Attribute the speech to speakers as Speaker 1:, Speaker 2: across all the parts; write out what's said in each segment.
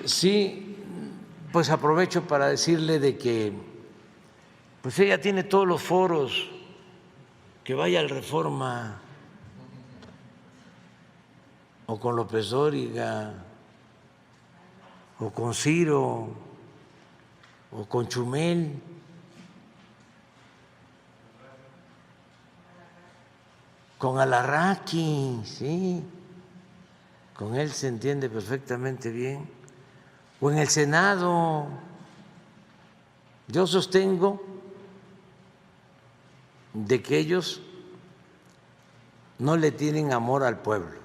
Speaker 1: Sí, pues aprovecho para decirle de que pues ella tiene todos los foros, que vaya al Reforma o con López Dóriga o con Ciro o con Chumel. Con Alarraqui, sí, con él se entiende perfectamente bien. O en el Senado. Yo sostengo de que ellos no le tienen amor al pueblo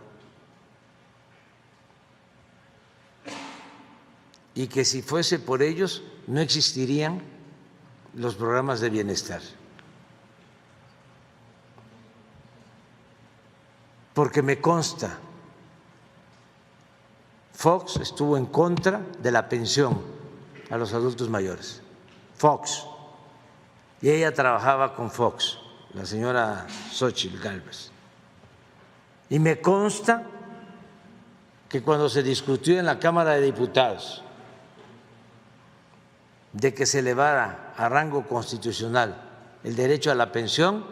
Speaker 1: y que si fuese por ellos no existirían los programas de bienestar. Porque me consta, Fox estuvo en contra de la pensión a los adultos mayores. Fox. Y ella trabajaba con Fox, la señora Xóchitl Gálvez. Y me consta que cuando se discutió en la Cámara de Diputados de que se elevara a rango constitucional el derecho a la pensión,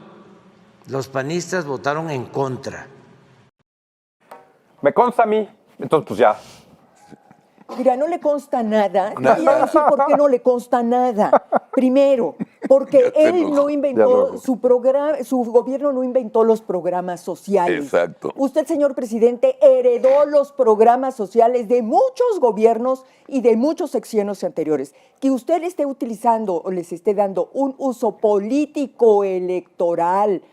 Speaker 1: los panistas votaron en contra.
Speaker 2: Me consta a mí, entonces pues ya.
Speaker 3: Mira, no le consta nada. Te voy a decir por qué no le consta nada. Primero, porque él no inventó su programa, su gobierno no inventó los programas sociales.
Speaker 4: Exacto.
Speaker 3: Usted, señor presidente, heredó los programas sociales de muchos gobiernos y de muchos sexenios anteriores. Que usted esté utilizando o les esté dando un uso político electoral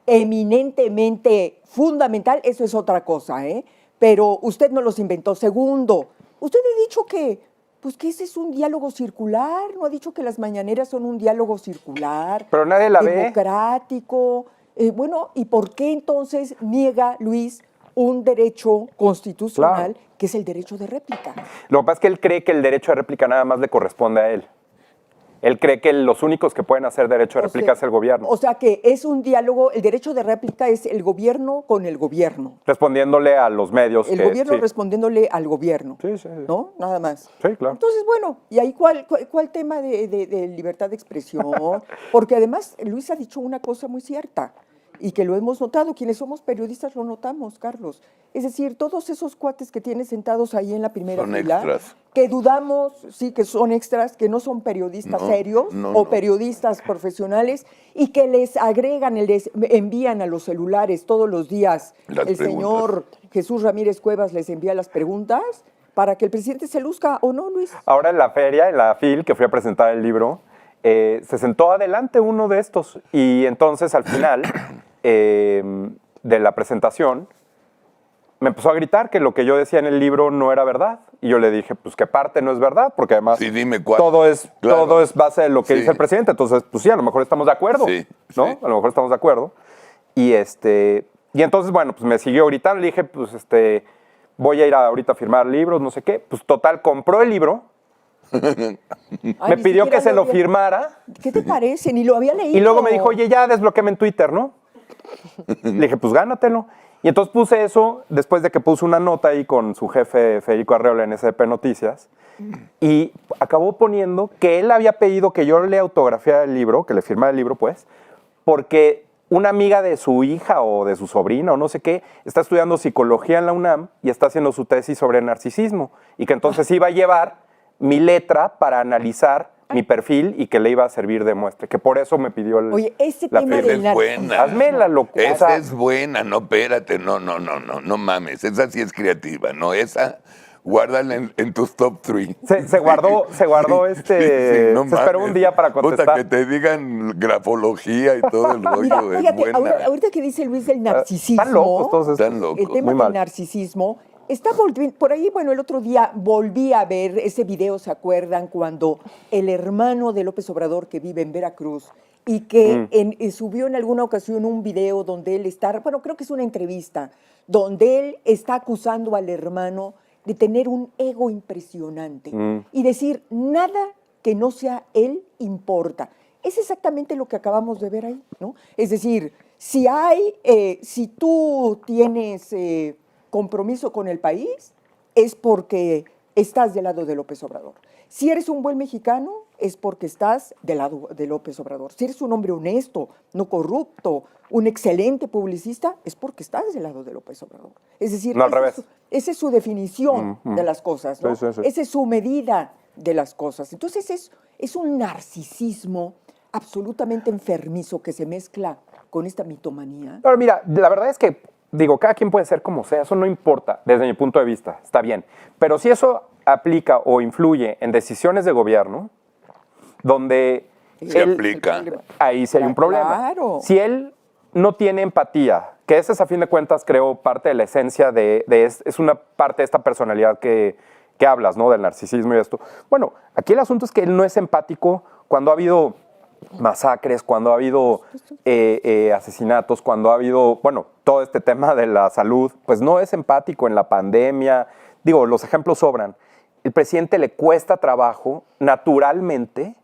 Speaker 3: eminentemente fundamental, eso es otra cosa, ¿eh? Pero usted no los inventó. Segundo, usted ha dicho que, pues que ese es un diálogo circular, no ha dicho que las mañaneras son un diálogo circular.
Speaker 2: Pero nadie la ve.
Speaker 3: Democrático. Bueno, ¿y por qué entonces niega Luis un derecho constitucional, claro, que es el derecho de réplica?
Speaker 2: Lo que pasa es que él cree que el derecho de réplica nada más le corresponde a él. Él cree que los únicos que pueden hacer derecho de réplica es el gobierno.
Speaker 3: O sea que es un diálogo, el derecho de réplica es el gobierno con el gobierno.
Speaker 2: Respondiéndole a los medios.
Speaker 3: El gobierno respondiéndole al gobierno.
Speaker 2: Sí, sí.
Speaker 3: ¿No? Nada más.
Speaker 2: Sí, claro.
Speaker 3: Entonces, bueno, ¿y ahí cuál tema de libertad de expresión? Porque además Luis ha dicho una cosa muy cierta y que lo hemos notado, quienes somos periodistas lo notamos, Carlos. Es decir, todos esos cuates que tienes sentados ahí en la primera fila,
Speaker 4: extras,
Speaker 3: que dudamos, sí, que son extras, que no son periodistas serios o periodistas profesionales y que les agregan, les envían a los celulares todos los días.
Speaker 4: Las
Speaker 3: el
Speaker 4: preguntas.
Speaker 3: Señor Jesús Ramírez Cuevas les envía las preguntas para que el presidente se luzca, ¿o no, Luis?
Speaker 2: Ahora en la feria, en la FIL, que fui a presentar el libro, se sentó adelante uno de estos y entonces al final de la presentación me empezó a gritar que lo que yo decía en el libro no era verdad y yo le dije, pues que parte no es verdad, porque además
Speaker 4: sí, dime cuál.
Speaker 2: Todo es base de lo que
Speaker 4: sí.
Speaker 2: dice el presidente, entonces pues sí, a lo mejor estamos de acuerdo,
Speaker 4: sí,
Speaker 2: ¿no?
Speaker 4: Sí.
Speaker 2: A lo mejor estamos de acuerdo y entonces bueno, pues me siguió gritando, le dije, pues voy a ir ahorita a firmar libros, no sé qué, pues total, compró el libro. Me pidió que se lo firmara.
Speaker 3: ¿Qué te parece? Ni lo había leído.
Speaker 2: Y luego me dijo, oye, ya desbloquéame en Twitter, ¿no? Le dije, pues gánatelo. Y entonces puse eso después de que puse una nota ahí con su jefe Federico Arreola en SDP Noticias. Y acabó poniendo que él había pedido que yo le autografiara el libro, que le firmara el libro, pues, porque una amiga de su hija o de su sobrina o no sé qué está estudiando psicología en la UNAM y está haciendo su tesis sobre narcisismo. Y que entonces iba a llevar mi letra para analizar mi perfil y que le iba a servir de muestra, que por eso me pidió
Speaker 3: Oye, ese tema del
Speaker 4: es buena.
Speaker 2: Hazme la locura.
Speaker 4: Esa es buena, no, espérate, no mames, esa sí es creativa, no, esa guárdala en tus top 3.
Speaker 2: Se guardó
Speaker 4: sí, no
Speaker 2: se esperó un día para contestar.
Speaker 4: Puta, que te digan grafología y todo el rollo.
Speaker 3: Mira,
Speaker 4: es
Speaker 3: fíjate,
Speaker 4: buena.
Speaker 3: ahorita que dice Luis del narcisismo,
Speaker 2: Están locos todos estos.
Speaker 4: Están locos.
Speaker 3: el tema del narcisismo, está por ahí, bueno, el otro día volví a ver ese video, ¿se acuerdan? Cuando el hermano de López Obrador, que vive en Veracruz, y que subió en alguna ocasión un video donde él está, bueno, creo que es una entrevista, donde él está acusando al hermano de tener un ego impresionante y decir, nada que no sea él importa. Es exactamente lo que acabamos de ver ahí, ¿no? Es decir, si tú tienes compromiso con el país, es porque estás del lado de López Obrador. Si eres un buen mexicano, es porque estás del lado de López Obrador. Si eres un hombre honesto, no corrupto, un excelente publicista, es porque estás del lado de López Obrador. Es decir,
Speaker 2: No, al revés.
Speaker 3: esa es su definición de las cosas, ¿no?
Speaker 2: Sí, sí, sí.
Speaker 3: Esa es su medida de las cosas. Entonces es un narcisismo absolutamente enfermizo que se mezcla con esta mitomanía.
Speaker 2: Pero mira, la verdad es que, digo, cada quien puede ser como sea, eso no importa desde mi punto de vista, está bien. Pero si eso aplica o influye en decisiones de gobierno, donde
Speaker 4: Se aplica.
Speaker 2: ahí sí hay un problema.
Speaker 3: Claro.
Speaker 2: Si él no tiene empatía, que esa es a fin de cuentas, creo, parte de la esencia es una parte de esta personalidad que hablas, ¿no? Del narcisismo y esto. Bueno, aquí el asunto es que él no es empático cuando ha habido masacres, cuando ha habido asesinatos, cuando ha habido, bueno, todo este tema de la salud, pues no es empático en la pandemia. Digo, los ejemplos sobran. El presidente le cuesta trabajo, naturalmente,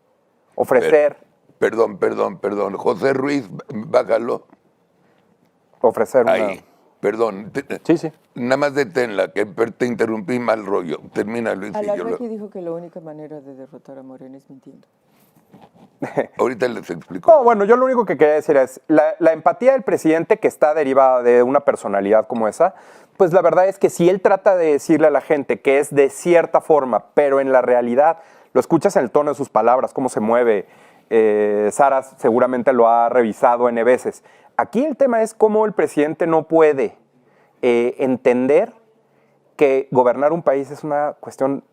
Speaker 2: ofrecer
Speaker 4: Perdón. José Ruiz, bájalo.
Speaker 2: una...
Speaker 4: Ahí. Perdón.
Speaker 2: Sí.
Speaker 4: Nada más deténla, que te interrumpí mal rollo. Termina, Luis. y yo lo-
Speaker 3: dijo que la única manera de derrotar a Morena es mintiendo.
Speaker 4: Ahorita les explico.
Speaker 2: No, bueno, yo lo único que quería decir es, la empatía del presidente que está derivada de una personalidad como esa, pues la verdad es que si él trata de decirle a la gente que es de cierta forma, pero en la realidad lo escuchas en el tono de sus palabras, cómo se mueve, Sara seguramente lo ha revisado N veces. Aquí el tema es cómo el presidente no puede entender que gobernar un país es una cuestión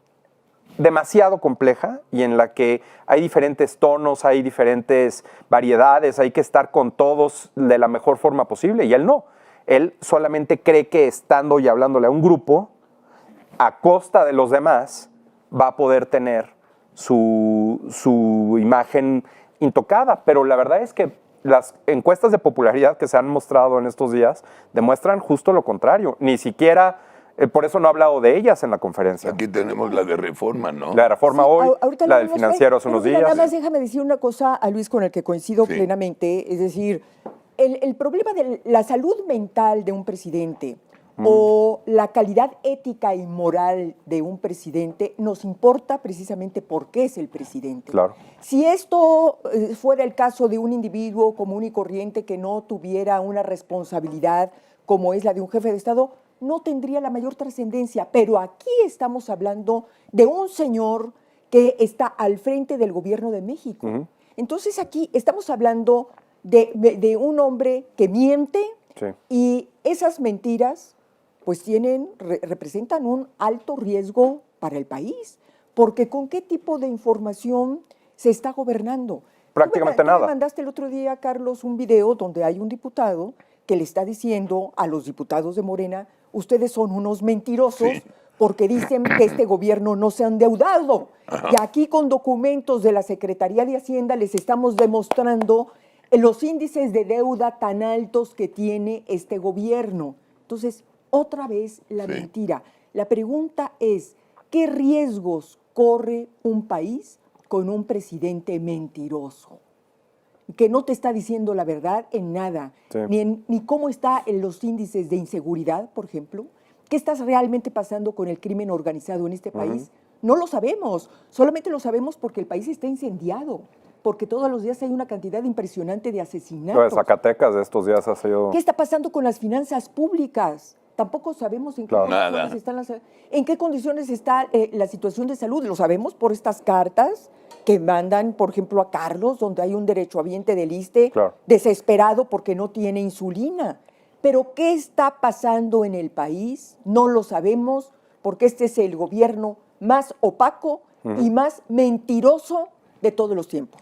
Speaker 2: demasiado compleja y en la que hay diferentes tonos, hay diferentes variedades, hay que estar con todos de la mejor forma posible y él no. Él solamente cree que estando y hablándole a un grupo, a costa de los demás, va a poder tener su imagen intocada. Pero la verdad es que las encuestas de popularidad que se han mostrado en estos días demuestran justo lo contrario. Ni siquiera... por eso no ha hablado de ellas en la conferencia.
Speaker 4: Aquí tenemos la de Reforma, ¿no?
Speaker 2: La de Reforma
Speaker 3: Sí,
Speaker 2: hoy,
Speaker 3: ahorita
Speaker 2: la
Speaker 3: lo
Speaker 2: del
Speaker 3: vemos,
Speaker 2: Financiero hace
Speaker 3: pero
Speaker 2: unos
Speaker 3: mira,
Speaker 2: días.
Speaker 3: Nada más déjame decir una cosa a Luis con el que coincido
Speaker 4: Sí.
Speaker 3: plenamente. Es decir, el problema de la salud mental de un presidente o la calidad ética y moral de un presidente nos importa precisamente porque es el presidente.
Speaker 2: Claro.
Speaker 3: Si esto fuera el caso de un individuo común y corriente que no tuviera una responsabilidad como es la de un jefe de Estado, no tendría la mayor trascendencia. Pero aquí estamos hablando de un señor que está al frente del gobierno de México. Entonces aquí estamos hablando de un hombre que miente
Speaker 2: Sí.
Speaker 3: y esas mentiras pues representan un alto riesgo para el país, porque ¿con qué tipo de información se está gobernando?
Speaker 2: Prácticamente
Speaker 3: Tú
Speaker 2: nada.
Speaker 3: me mandaste el otro día, Carlos, un video donde hay un diputado que le está diciendo a los diputados de Morena, ustedes son unos mentirosos
Speaker 4: Sí.
Speaker 3: porque dicen que este gobierno no se ha endeudado. Y aquí con documentos de la Secretaría de Hacienda les estamos demostrando los índices de deuda tan altos que tiene este gobierno. Entonces, otra vez la
Speaker 4: Sí.
Speaker 3: mentira. La pregunta es, ¿qué riesgos corre un país con un presidente mentiroso? Que no te está diciendo la verdad en nada,
Speaker 2: Sí.
Speaker 3: ni cómo está en los índices de inseguridad, por ejemplo. ¿Qué está realmente pasando con el crimen organizado en este país? No lo sabemos, solamente lo sabemos porque el país está incendiado, porque todos los días hay una cantidad impresionante de
Speaker 2: Lo de
Speaker 3: asesinatos.
Speaker 2: Zacatecas de estos días ha sido...
Speaker 3: ¿Qué está pasando con las finanzas públicas? Tampoco sabemos en qué
Speaker 2: Claro.
Speaker 3: condiciones
Speaker 4: Nada.
Speaker 3: están en qué condiciones está la situación de salud. Lo sabemos por estas cartas que mandan, por ejemplo, a Carlos, donde hay un derechohabiente del ISSSTE
Speaker 2: Claro.
Speaker 3: desesperado porque no tiene insulina. Pero ¿qué está pasando en el país? No lo sabemos porque este es el gobierno más opaco y más mentiroso de todos los tiempos.